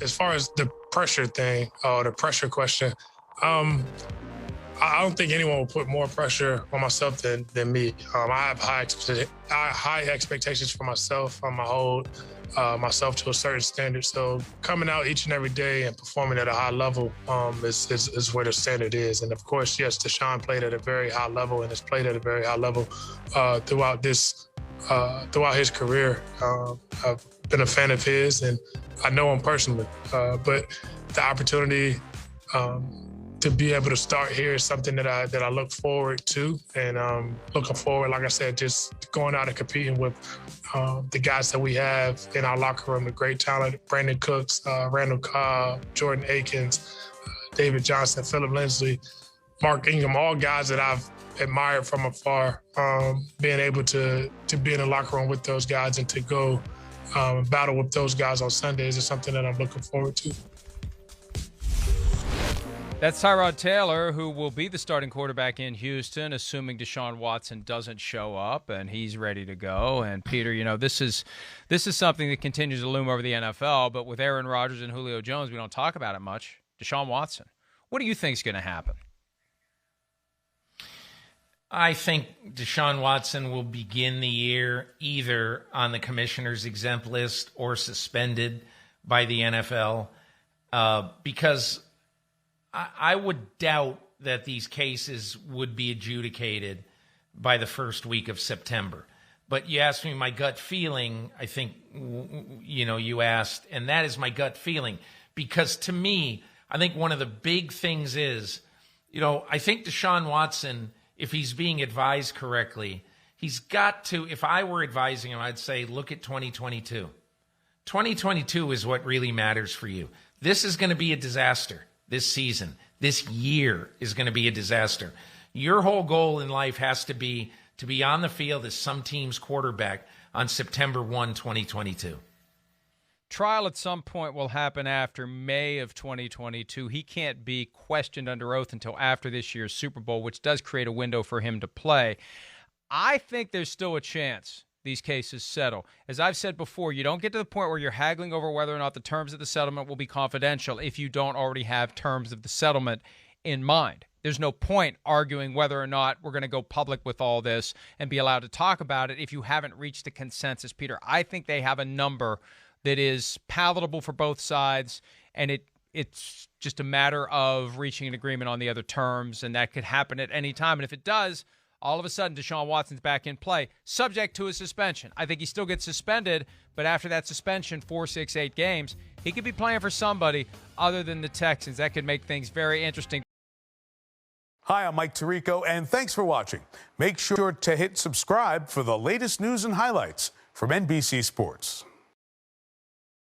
as far as the pressure thing or the pressure question, I don't think anyone will put more pressure on myself than me. I have high expectations for myself. I hold myself to a certain standard. So coming out each and every day and performing at a high level is where the standard is. And of course, yes, Deshaun played at a very high level and has played at a very high level throughout his career. I've been a fan of his, and I know him personally. But the opportunity to be able to start here is something that I look forward to, and looking forward, like I said, just going out and competing with the guys that we have in our locker room, the great talent, Brandon Cooks, Randall Cobb, Jordan Akins, David Johnson, Phillip Lindsay, Mark Ingram, all guys that I've admired from afar. Being able to be in the locker room with those guys and to go battle with those guys on Sundays is something that I'm looking forward to. That's Tyrod Taylor, who will be the starting quarterback in Houston, assuming Deshaun Watson doesn't show up and he's ready to go. And Peter, you know, this is something that continues to loom over the NFL, but with Aaron Rodgers and Julio Jones, we don't talk about it much. Deshaun Watson, what do you think is going to happen? I think Deshaun Watson will begin the year either on the commissioner's exempt list or suspended by the NFL because I would doubt that these cases would be adjudicated by the first week of September. But you asked me my gut feeling, I think, you know, you asked, and that is my gut feeling. Because to me, I think one of the big things is, you know, I think Deshaun Watson, if he's being advised correctly, he's got to, if I were advising him, I'd say, look at 2022. 2022 is what really matters for you. This is going to be a disaster. This season, this year is going to be a disaster. Your whole goal in life has to be on the field as some team's quarterback on September 1, 2022. Trial at some point will happen after May of 2022. He can't be questioned under oath until after this year's Super Bowl, which does create a window for him to play. I think there's still a chance these cases settle. As I've said before, you don't get to the point where you're haggling over whether or not the terms of the settlement will be confidential if you don't already have terms of the settlement in mind. There's no point arguing whether or not we're going to go public with all this and be allowed to talk about it if you haven't reached a consensus, Peter. I think they have a number that is palatable for both sides, and it's just a matter of reaching an agreement on the other terms, and that could happen at any time. And if it does, all of a sudden, Deshaun Watson's back in play, subject to a suspension. I think he still gets suspended, but after that suspension, 4, 6, 8 games, he could be playing for somebody other than the Texans. That could make things very interesting. Hi, I'm Mike Tirico, and thanks for watching. Make sure to hit subscribe for the latest news and highlights from NBC Sports.